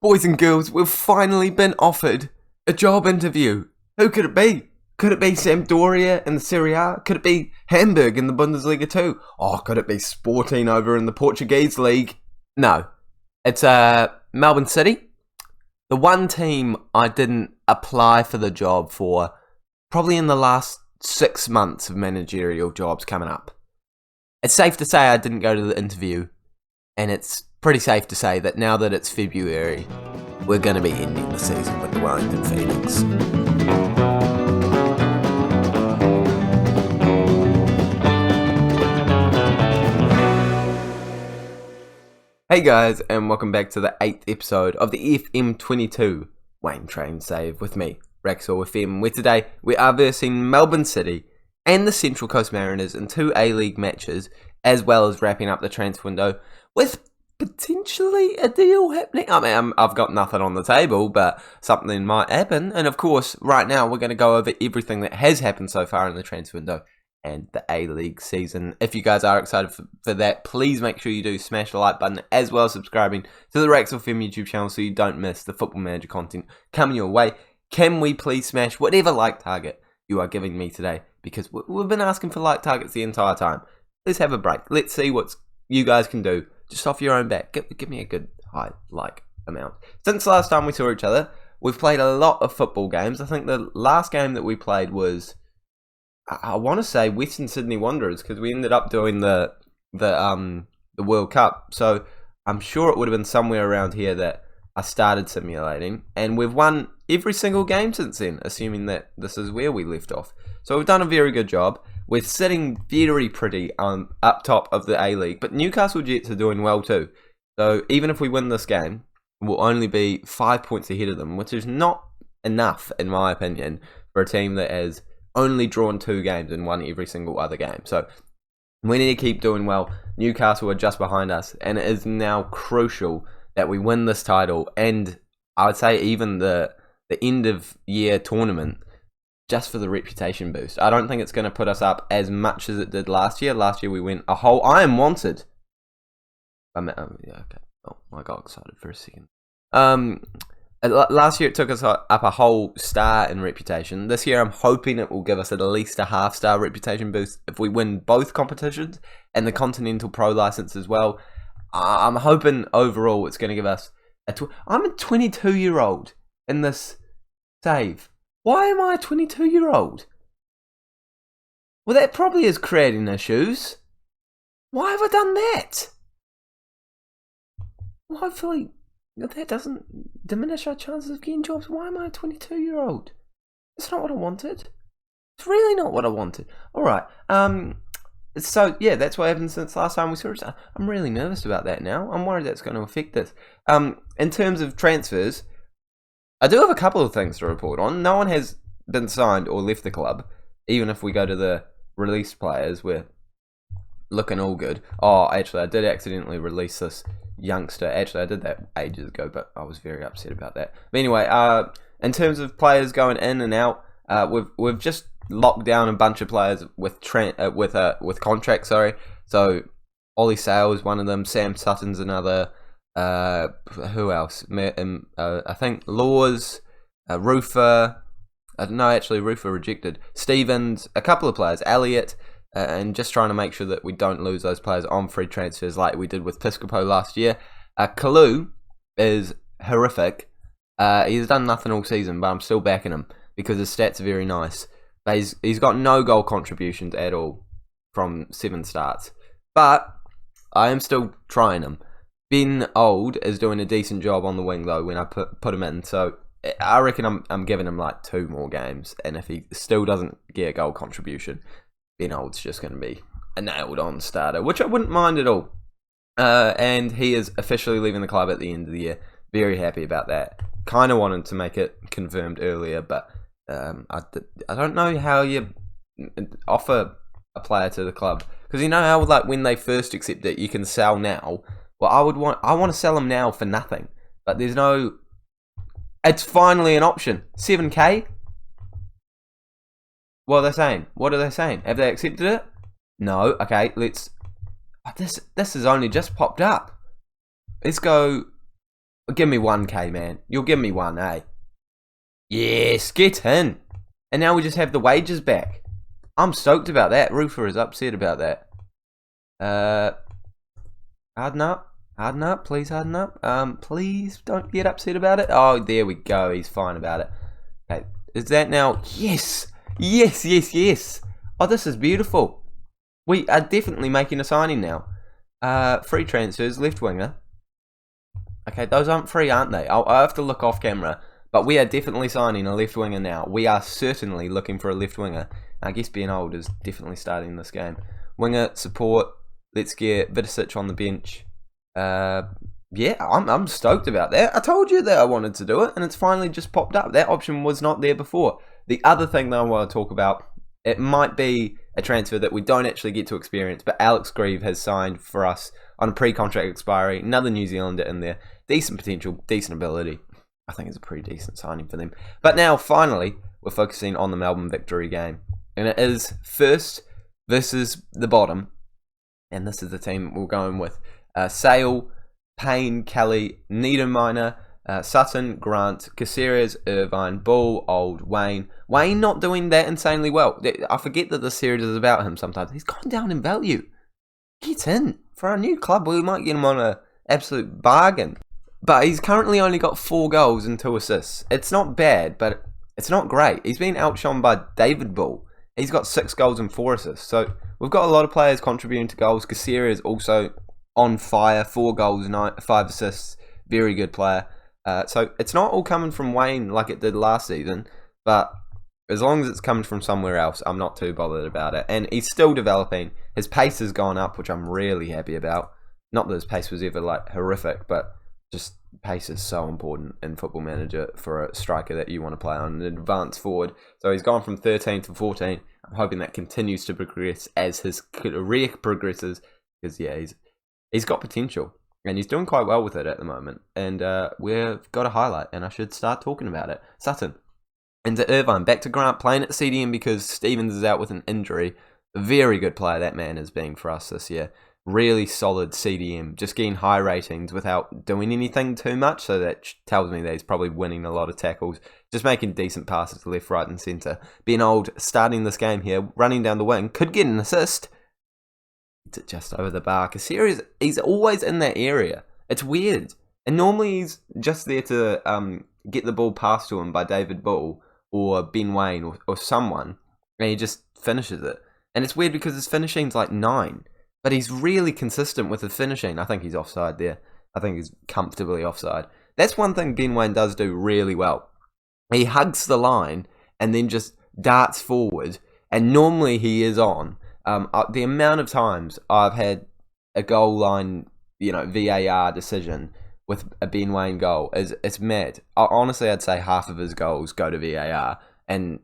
Boys and girls, we've finally been offered a job interview. Who could it be? Could it be Sampdoria in the Serie A? Could it be Hamburg in the Bundesliga too? Oh, could it be Sporting over in the Portuguese League? No. It's Melbourne City. The one team I didn't apply for the job for probably in the last 6 months of managerial jobs coming up. It's safe to say I didn't go to the interview, and it's pretty safe to say that now that it's February, we're going to be ending the season with the Wellington Phoenix. Hey guys, and welcome back to the 8th episode of the FM22 Waine Train Save with me, Raxall FM, where today we are versing Melbourne City and the Central Coast Mariners in 2 A-League matches, as well as wrapping up the transfer window with potentially a deal happening. I mean, I've got nothing on the table, but something might happen. And of course, right now we're going to go over everything that has happened so far in the transfer window and the A-League season. If you guys are excited for that, please make sure you do smash the like button, as well as subscribing to the Raxall FM YouTube channel so you don't miss the Football Manager content coming your way. Can we please smash whatever like target you are giving me today? Because we've been asking for like targets the entire time. Let's have a break. Let's see what you guys can do just off your own back. Give me a good high like amount. Since the last time we saw each other, we've played a lot of football games. I think the last game that we played was, I want to say, Western Sydney Wanderers, because we ended up doing the World Cup. So I'm sure it would have been somewhere around here that I started simulating, and we've won every single game since then, assuming that this is where we left off. So we've done a very good job. We're sitting very pretty up top of the A-League, but Newcastle Jets are doing well too. So even if we win this game, we'll only be 5 points ahead of them, which is not enough, in my opinion, for a team that has only drawn 2 games and won every single other game. So we need to keep doing well. Newcastle are just behind us, and it is now crucial that we win this title, and I would say even the end of year tournament, just for the reputation boost. I don't think it's going to put us up as much as it did last year. Last year we went a whole... I am wanted. Yeah, okay. Oh, I got excited for a second. Last year it took us up a whole star in reputation. This year I'm hoping it will give us at least a half-star reputation boost if we win both competitions and the Continental Pro license as well. I'm hoping overall it's going to give us I'm a 22-year-old in this save. Why am I a 22-year-old? Well, that probably is creating issues. Why have I done that? Well, hopefully that doesn't diminish our chances of getting jobs. Why am I a 22-year-old? That's not what I wanted. It's really not what I wanted. Alright, so yeah, that's what happened since last time we saw it. I'm really nervous about that now. I'm worried that's going to affect this. In terms of transfers, I do have a couple of things to report on. No one has been signed or left the club. Even if we go to the released players, we're looking all good. Oh, actually, I did accidentally release this youngster. Actually, I did that ages ago, but I was very upset about that. But anyway, in terms of players going in and out, we've just locked down a bunch of players with contracts. Sorry, so Ollie Sale is one of them. Sam Sutton's another. Who else? I think Laws, Rufer. No, actually, Rufer rejected. Stevens, a couple of players. Elliott, and just trying to make sure that we don't lose those players on free transfers like we did with Piscopo last year. Kalou is horrific. He's done nothing all season, but I'm still backing him because his stats are very nice. But he's got no goal contributions at all from 7 starts. But I am still trying him. Ben Old is doing a decent job on the wing though when I put him in, so I reckon I'm giving him like 2 more games, and if he still doesn't get a goal contribution, Ben Old's just going to be a nailed on starter, which I wouldn't mind at all. And he is officially leaving the club at the end of the year. Very happy about that. Kind of wanted to make it confirmed earlier, but I don't know how you offer a player to the club, because you know how like when they first accept it, you can sell now. Well, I want to sell them now for nothing, but there's no. It's finally an option. 7K. What are they saying? What are they saying? Have they accepted it? No. Okay, let's. This has only just popped up. Let's go Give me 1k, man. You'll give me one, eh? Yes, get in. And now we just have the wages back. I'm stoked about that. Roofer is upset about that. Harden up, please harden up. Please don't get upset about it. Oh, there we go. He's fine about it. Okay, is that now? Yes, yes, yes, yes. Oh, this is beautiful. We are definitely making a signing now. Free transfers, left winger. Okay, those aren't free, aren't they? I'll have to look off camera. But we are definitely signing a left winger now. We are certainly looking for a left winger. I guess Ben Old is definitely starting this game. Winger, support. Let's get Vidicic on the bench. Yeah, I'm stoked about that. I told you that I wanted to do it, and it's finally just popped up. That option was not there before. The other thing that I want to talk about, it might be a transfer that we don't actually get to experience, but Alex Grieve has signed for us on a pre-contract expiry. Another New Zealander in there. Decent potential, decent ability. I think it's a pretty decent signing for them. But now, finally, we're focusing on the Melbourne victory game. And it is first versus the bottom. And this is the team we're going with. Sale, Payne, Kelly, Niederminer, Sutton, Grant, Caceres, Irvine, Bull, Old, Waine. Waine not doing that insanely well. I forget that this series is about him sometimes. He's gone down in value. Get in. For our new club, we might get him on an absolute bargain. But he's currently only got 4 goals and 2 assists. It's not bad, but it's not great. He's been outshone by David Bull. He's got 6 goals and 4 assists. So we've got a lot of players contributing to goals. Caceres is also on fire. 4 goals, 5 assists. Very good player. So it's not all coming from Waine like it did last season. But as long as it's coming from somewhere else, I'm not too bothered about it. And he's still developing. His pace has gone up, which I'm really happy about. Not that his pace was ever like horrific, but just pace is so important in Football Manager for a striker that you want to play on, an advanced forward. So he's gone from 13 to 14. I'm hoping that continues to progress as his career progresses, because yeah, he's got potential and he's doing quite well with it at the moment. And we've got a highlight, and I should start talking about it. Sutton into Irvine, back to Grant, playing at CDM because Stevens is out with an injury. A very good player that man has been for us this year. Really solid CDM, just getting high ratings without doing anything too much, so that tells me that he's probably winning a lot of tackles, just making decent passes to left, right and centre. Ben Old starting this game here, running down the wing, could get an assist. It's just over the bar. Caceres, he's always in that area. It's weird. And normally he's just there to get the ball passed to him by David Bull or Ben Waine or someone, and he just finishes it. And it's weird because his finishing's like 9. But he's really consistent with his finishing. I think he's offside there. I think he's comfortably offside. That's one thing Ben Waine does do really well. He hugs the line and then just darts forward. And normally he is on. The amount of times I've had a goal line, VAR decision with a Ben Waine goal, it's mad. Honestly, I'd say half of his goals go to VAR. And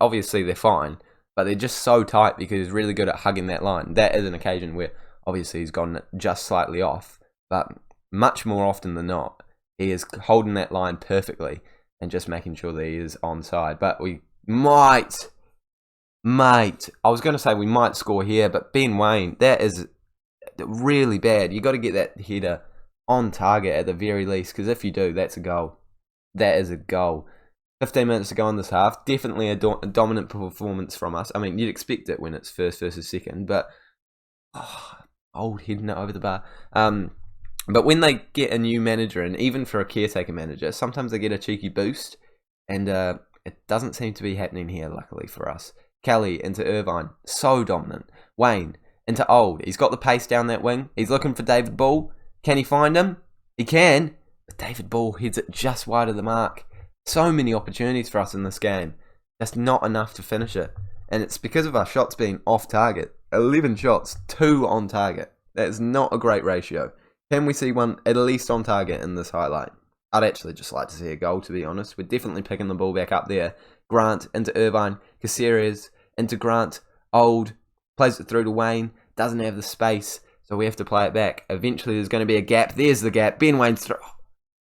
obviously they're fine. But they're just so tight because he's really good at hugging that line. That is an occasion where obviously he's gone just slightly off. But much more often than not, he is holding that line perfectly and just making sure that he is onside. But we might, mate, I was going to say we might score here, but Ben Waine, that is really bad. You got to get that header on target at the very least, because if you do, that's a goal. That is a goal. 15 minutes to go in this half. Definitely a dominant performance from us. I mean, you'd expect it when it's first versus second, but Old heading it over the bar. But when they get a new manager, and even for a caretaker manager, sometimes they get a cheeky boost, and it doesn't seem to be happening here, luckily for us. Kelly into Irvine, so dominant. Waine into Old. He's got the pace down that wing. He's looking for David Bull. Can he find him? He can, but David Bull heads it just wide of the mark. So many opportunities for us in this game. Just not enough to finish it. And it's because of our shots being off target. 11 shots, 2 on target. That is not a great ratio. Can we see one at least on target in this highlight? I'd actually just like to see a goal, to be honest. We're definitely picking the ball back up there. Grant into Irvine. Caceres into Grant. Old plays it through to Waine. Doesn't have the space, so we have to play it back. Eventually there's going to be a gap. There's the gap. Ben Waine's through.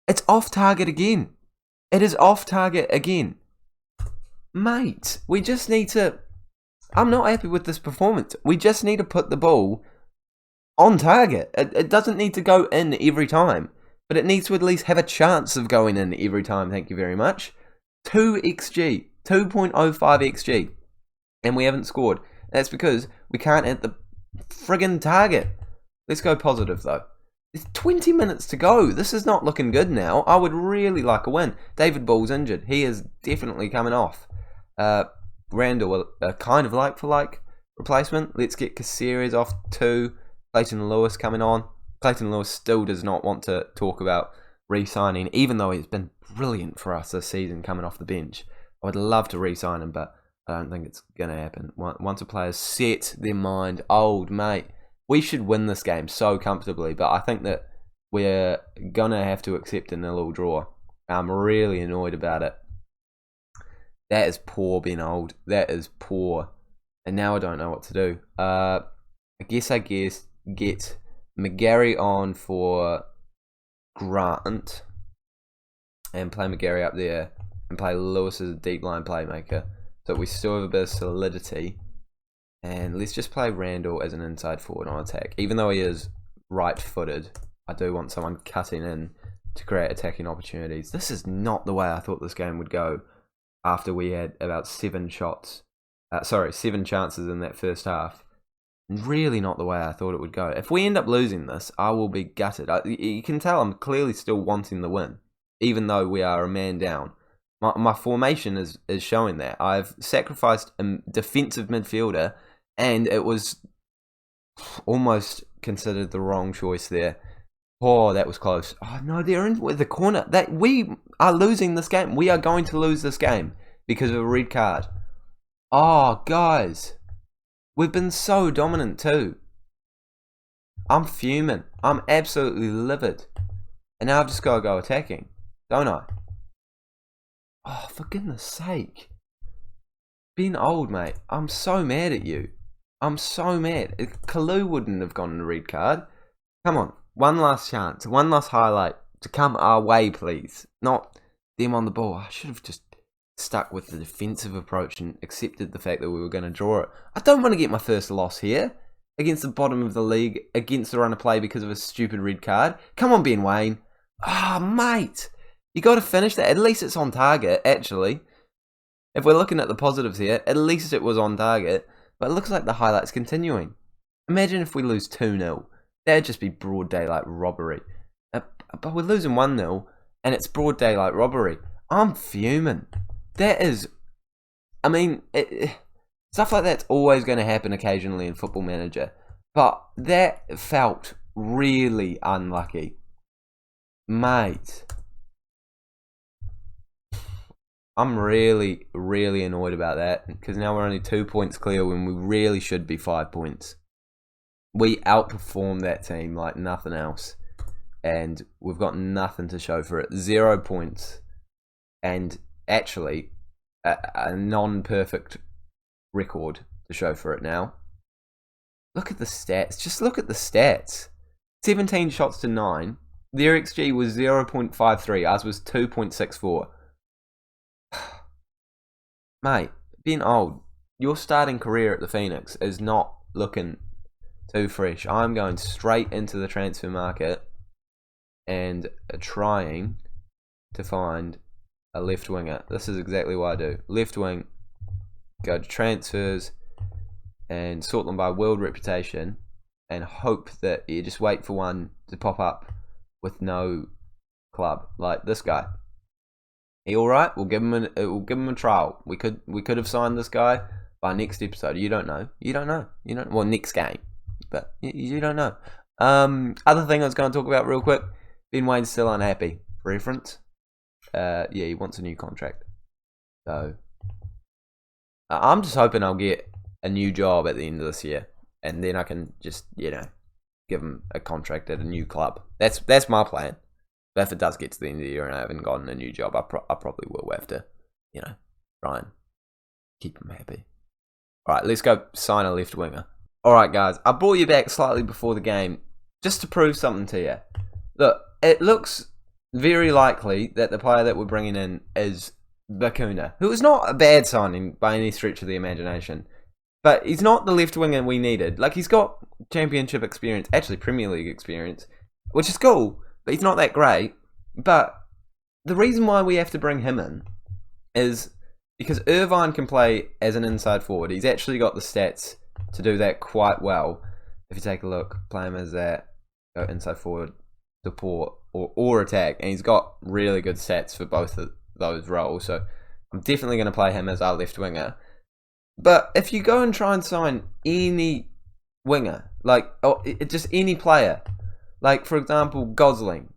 It's off target again. It is off target again. Mate, we just need to... I'm not happy with this performance. We just need to put the ball on target. It doesn't need to go in every time. but it needs to at least have a chance of going in every time. Thank you very much. 2 XG, 2.05 XG, and we haven't scored. That's because we can't hit the friggin' target. Let's go positive though. There's 20 minutes to go. This is not looking good now. I would really like a win. David Ball's injured. He is definitely coming off. Randall, kind of like for like replacement. Let's get Caceres off 2. Clayton Lewis coming on. Clayton Lewis still does not want to talk about re-signing, even though he's been brilliant for us this season coming off the bench. I would love to re-sign him, but I don't think it's going to happen. Once a player's set their mind, old mate, we should win this game so comfortably, but I think that we're going to have to accept a 0-0 draw. I'm really annoyed about it. That is poor, Ben Old. That is poor. And now I don't know what to do. I guess get McGarry on for Grant and play McGarry up there and play Lewis as a deep line playmaker, so we still have a bit of solidity. And let's just play Randall as an inside forward on attack. Even though he is right-footed, I do want someone cutting in to create attacking opportunities. This is not the way I thought this game would go after we had about 7 chances in that first half. Really not the way I thought it would go. If we end up losing this, I will be gutted. You can tell I'm clearly still wanting the win, even though we are a man down. My formation is showing that. I've sacrificed a defensive midfielder, and it was almost considered the wrong choice there. Oh, that was close. Oh, no, they're in with the corner. We are losing this game. We are going to lose this game because of a red card. Oh, guys. We've been so dominant too. I'm fuming. I'm absolutely livid. And now I've just got to go attacking, don't I? Oh, for goodness sake. Ben Old, mate. I'm so mad at you. I'm so mad. Kalou wouldn't have gotten a red card. Come on. One last chance. One last highlight to come our way, please. Not them on the ball. I should have just stuck with the defensive approach and accepted the fact that we were going to draw it. I don't want to get my first loss here against the bottom of the league, against the run of play because of a stupid red card. Come on, Ben Waine. Ah, mate. You got to finish that. At least it's on target, actually. If we're looking at the positives here, at least it was on target. But it looks like the highlight's continuing. Imagine if we lose 2-0. That'd just be broad daylight robbery. But we're losing 1-0, and it's broad daylight robbery. I'm fuming. That is... I mean, stuff like that's always going to happen occasionally in Football Manager. But that felt really unlucky. Mate. I'm really, really annoyed about that. Because now we're only 2 points clear when we really should be 5 points. We outperformed that team like nothing else. And we've got nothing to show for it. 0 points. And actually, a non-perfect record to show for it now. Look at the stats. Just look at the stats. 17 shots to 9. Their XG was 0.53. Ours was 2.64. Mate, being old, your starting career at the Phoenix is not looking too fresh. I'm going straight into the transfer market and trying to find a left winger. This is exactly what I do. Left wing, go to transfers and sort them by world reputation and hope that you just wait for one to pop up with no club, like this guy. He all right? We'll give him a trial. We could have signed this guy by next episode. You don't know. Well, next game, but you don't know. Other thing I was going to talk about real quick. Ben Waine's still unhappy. Reference. Yeah, he wants a new contract. So I'm just hoping I'll get a new job at the end of this year, and then I can just give him a contract at a new club. That's my plan. But if it does get to the end of the year and I haven't gotten a new job, I probably will have to, try and keep him happy. All right, let's go sign a left winger. All right, guys, I brought you back slightly before the game just to prove something to you. Look, it looks very likely that the player that we're bringing in is Bakuna, who is not a bad signing by any stretch of the imagination. But he's not the left winger we needed. Like, he's got championship experience, actually Premier League experience, which is cool. but he's not that great. But the reason why we have to bring him in is because Irvine can play as an inside forward. He's actually got the stats to do that quite well. If you take a look, play him as that inside forward, support, or attack, and he's got really good stats for both of those roles. So I'm definitely going to play him as our left winger. But if you go and try and sign any winger, just any player, like for example Gosling,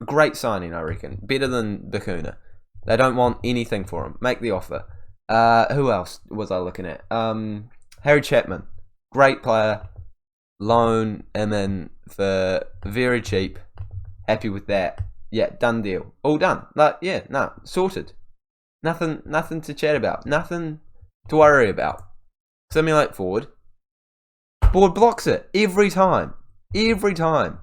great signing, I reckon, better than Bakuna. They don't want anything for him. Make the offer. Who else was I looking at? Harry Chapman, great player, loan him in for very cheap. Happy with that. Yeah, done deal. All done. Sorted. Nothing to chat about. Nothing to worry about. Simulate forward. Board blocks it every time. Every time.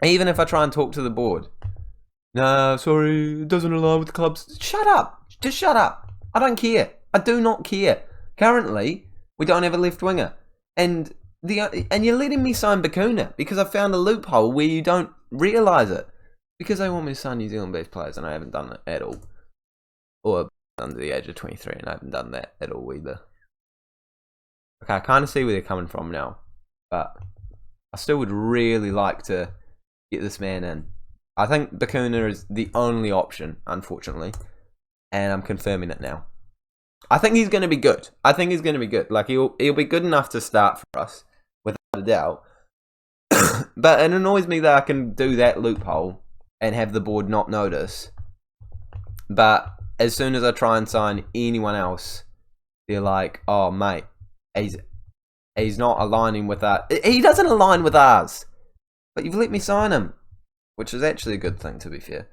Even if I try and talk to the board. No, sorry, it doesn't align with the clubs. Shut up. Just shut up. I don't care. I do not care. Currently, we don't have a left winger. And you're letting me sign Bakuna because I found a loophole where you don't realise it. Because they want me to sign New Zealand-based players and I haven't done it at all. Or under the age of 23 and I haven't done that at all either. Okay, I kind of see where they're coming from now. But I still would really like to get this man in. I think Bakuna is the only option, unfortunately. And I'm confirming it now. I think he's going to be good. Like, he'll be good enough to start for us, without a doubt. But it annoys me that I can do that loophole and have the board not notice. But as soon as I try and sign anyone else, they're like, oh, mate, he's not aligning with that. He doesn't align with ours. But you've let me sign him. Which is actually a good thing, to be fair.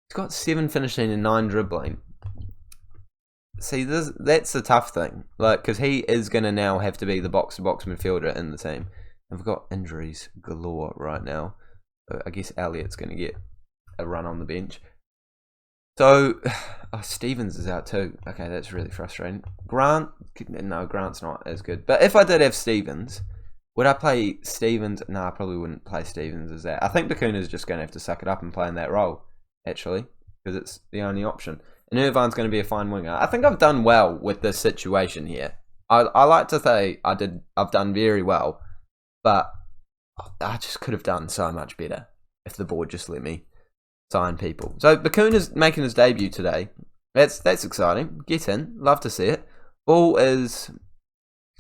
He's got 7 finishing and 9 dribbling. See, that's the tough thing. Because he is going to now have to be the box-to-box midfielder in the team. And we've got injuries galore right now. So I guess Elliott's going to get a run on the bench. So, Stevens is out too. Okay, that's really frustrating. Grant's not as good. But if I did have Stevens, would I play Stevens? No, I probably wouldn't play Stevens as that. I think Bakuna's just going to have to suck it up and play in that role, actually, because it's the only option. And Irvine's going to be a fine winger. I think I've done well with this situation here. I like to say I've done very well, but I just could have done so much better if the board just let me sign people. So Bakuna's making his debut today. That's exciting. Get in. Love to see it. Ball is...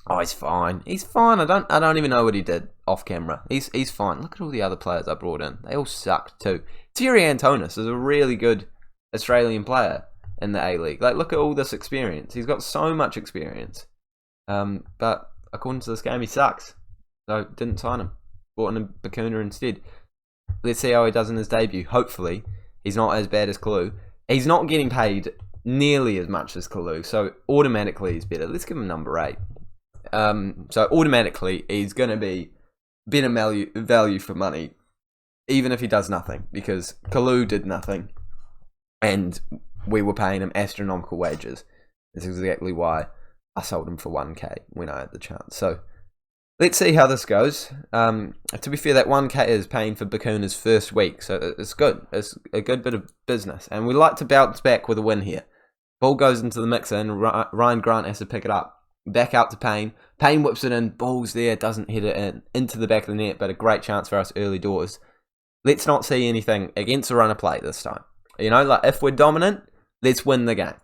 Oh, he's fine. He's fine. I don't even know what he did off camera. He's fine. Look at all the other players I brought in. They all sucked too. Thierry Antonis is a really good Australian player in the A-League. Like, look at all this experience. He's got so much experience. But according to this game, he sucks. So didn't sign him. Brought in Bakuna instead. Let's see how he does in his debut. Hopefully, he's not as bad as Kalou. He's not getting paid nearly as much as Kalou, so automatically he's better. Let's give him number 8. So automatically he's going to be better value for money, even if he does nothing, because Kalou did nothing, and we were paying him astronomical wages. That's exactly why I sold him for 1k when I had the chance. So let's see how this goes. To be fair, that 1k is paying for Bakuna's first week, so it's good. It's a good bit of business, and we like to bounce back with a win here. Ball goes into the mixer, and Ryan Grant has to pick it up. Back out to Payne. Payne whips it in. Ball's there. Doesn't hit it into the back of the net, but a great chance for us early doors. Let's not see anything against a run of play this time. You know, like, if we're dominant, let's win the game.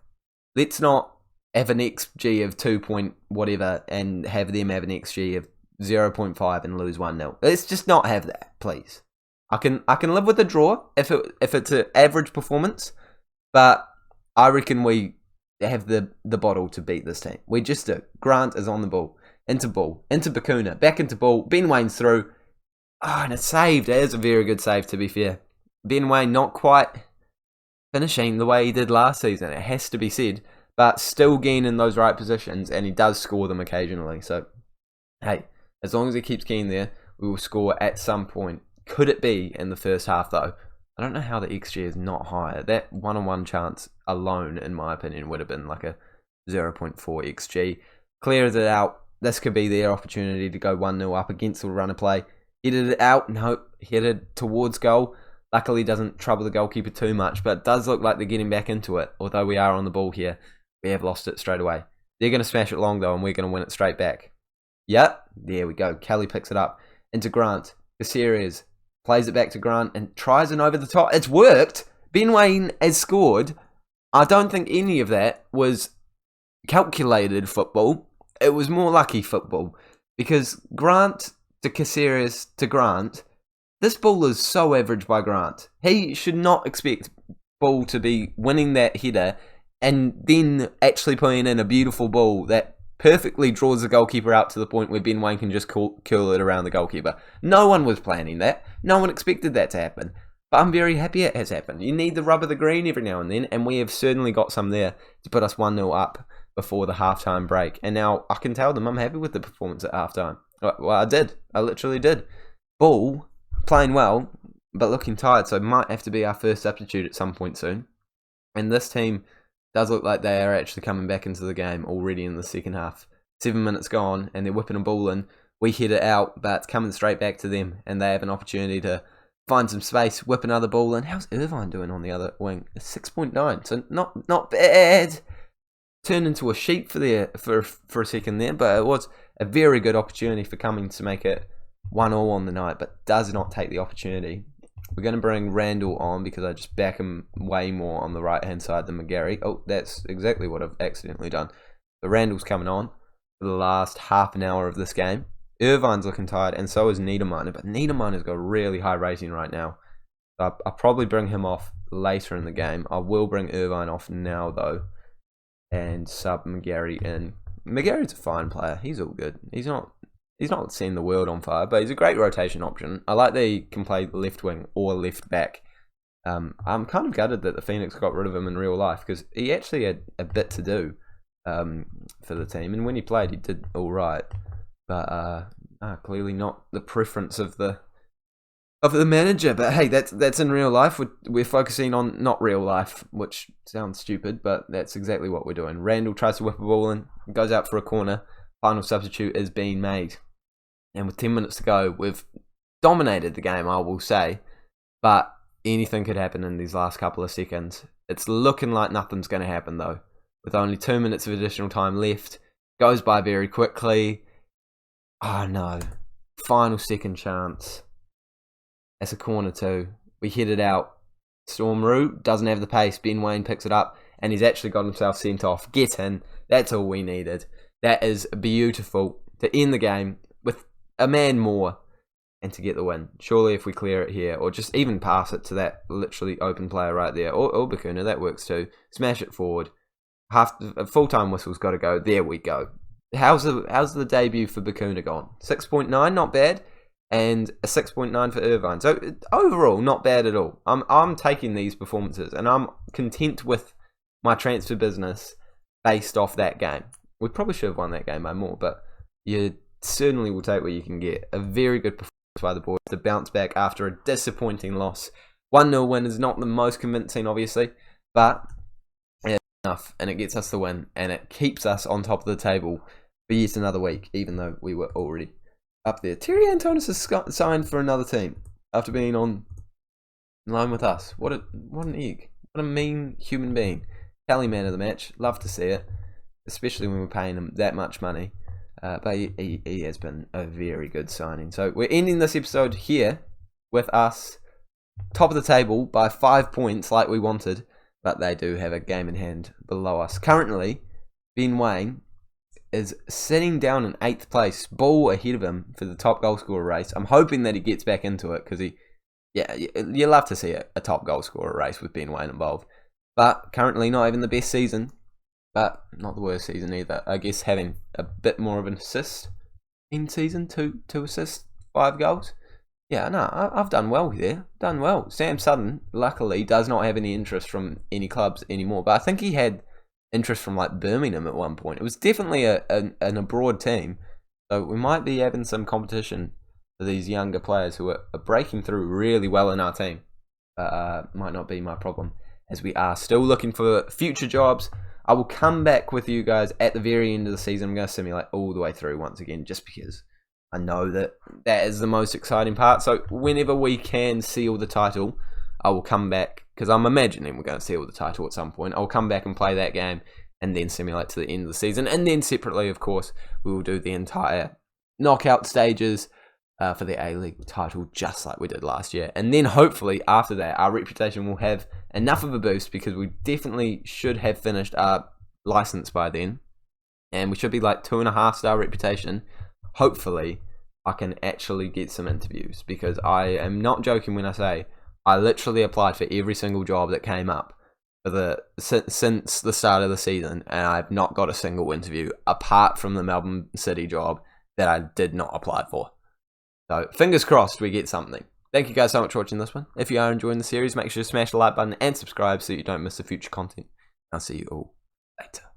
Let's not have an XG of 2 point whatever and have them have an XG of 0.5 and lose 1-0. Let's just not have that, please. I can live with a draw if it's an average performance, but I reckon we have the bottle to beat this team. We just do. Grant is on the ball. Into Bakuna. Back into ball. Ben Waine's through. Oh, and it's saved. It is a very good save, to be fair. Ben Waine not quite finishing the way he did last season. It has to be said. But still getting in those right positions, and he does score them occasionally. So, hey, as long as he keeps getting there, we will score at some point. Could it be in the first half, though? I don't know how the XG is not higher. That one-on-one chance alone, in my opinion, would have been like a 0.4 XG. Clears it out. This could be their opportunity to go 1-0 up against the run of play. Headed it out and headed towards goal. Luckily doesn't trouble the goalkeeper too much, but it does look like they're getting back into it. Although we are on the ball here, we have lost it straight away. They're going to smash it long though, and we're going to win it straight back. Yep, there we go. Kelly picks it up into Grant. Seria plays it back to Grant and tries an over the top. It's worked. Ben Waine has scored. I don't think any of that was calculated football. It was more lucky football. Because Grant to Caceres to Grant, this ball is so average by Grant. He should not expect ball to be winning that header and then actually putting in a beautiful ball that perfectly draws the goalkeeper out to the point where Ben Waine can just curl it around the goalkeeper. No one was planning that. No one expected that to happen. But I'm very happy it has happened. You need the rub of the green every now and then, and we have certainly got some there to put us 1-0 up before the halftime break. And now I can tell them I'm happy with the performance at halftime. Well, I did. I literally did. Ball, playing well, but looking tired, so it might have to be our first substitute at some point soon. And this team does look like they are actually coming back into the game already in the second half. 7 minutes gone, and they're whipping a ball in. We head it out, but it's coming straight back to them, and they have an opportunity to find some space, whip another ball in. How's Irvine doing on the other wing? 6.9, so not bad. Turned into a sheep for a second there, but it was a very good opportunity for Cummings to make it 1-1 on the night, but does not take the opportunity. We're going to bring Randall on because I just back him way more on the right-hand side than McGarry. Oh, that's exactly what I've accidentally done. But Randall's coming on for the last half an hour of this game. Irvine's looking tired, and so is Niederminer, but Niederminer's got a really high rating right now. So I'll probably bring him off later in the game. I will bring Irvine off now, though, and sub McGarry in. McGarry's a fine player. He's all good. He's not setting the world on fire, but he's a great rotation option. I like that he can play left wing or left back. I'm kind of gutted that the Phoenix got rid of him in real life because he actually had a bit to do for the team, and when he played, he did all right. But clearly not the preference of the manager. But hey, that's in real life. We're focusing on not real life, which sounds stupid, but that's exactly what we're doing. Randall tries to whip a ball in, goes out for a corner. Final substitute is being made. And with 10 minutes to go, we've dominated the game, I will say. But anything could happen in these last couple of seconds. It's looking like nothing's going to happen, though. With only 2 minutes of additional time left. Goes by very quickly. Oh, no. Final second chance. That's a corner, too. We hit it out. Storm Root doesn't have the pace. Ben Waine picks it up. And he's actually got himself sent off. Get in. That's all we needed. That is beautiful to end the game with a man more and to get the win. Surely if we clear it here or just even pass it to that literally open player right there or Bakuna, that works too. Smash it forward. Full-time whistle's got to go. There we go. How's the debut for Bakuna gone? 6.9, not bad. And a 6.9 for Irvine. So overall, not bad at all. I'm taking these performances and I'm content with my transfer business based off that game. We probably should have won that game by more, but you certainly will take what you can get. A very good performance by the boys to bounce back after a disappointing loss. 1-0 win is not the most convincing, obviously, but it's enough, and it gets us the win, and it keeps us on top of the table for yet another week, even though we were already up there. Terry Antonis has signed for another team after being on loan with us. What an egg. What a mean human being. Kelly man of the match. Love to see it. Especially when we're paying him that much money. But he has been a very good signing. So we're ending this episode here with us top of the table by 5 points like we wanted. But they do have a game in hand below us. Currently, Ben Waine is sitting down in 8th place. Ball ahead of him for the top goal scorer race. I'm hoping that he gets back into it because you love to see a top goal scorer race with Ben Waine involved. But currently not even the best season. But not the worst season either. I guess having a bit more of an assist in season, two assists, 5 goals. Yeah, no, I've done well here. Done well. Sam Sutton, luckily, does not have any interest from any clubs anymore. But I think he had interest from like Birmingham at one point. It was definitely an abroad team. So we might be having some competition for these younger players who are breaking through really well in our team. Might not be my problem, as we are still looking for future jobs. I will come back with you guys at the very end of the season. I'm going to simulate all the way through once again, just because I know that is the most exciting part. So whenever we can seal the title, I will come back, because I'm imagining we're going to seal the title at some point. I'll come back and play that game and then simulate to the end of the season. And then separately, of course, we will do the entire knockout stages for the A-League title, just like we did last year. And then hopefully after that, our reputation will have enough of a boost, because we definitely should have finished our license by then. And we should be like 2.5-star reputation. Hopefully, I can actually get some interviews, because I am not joking when I say I literally applied for every single job that came up since the start of the season, and I've not got a single interview apart from the Melbourne City job that I did not apply for. So fingers crossed we get something. Thank you guys so much for watching this one. If you are enjoying the series, make sure to smash the like button and subscribe so you don't miss the future content. I'll see you all later.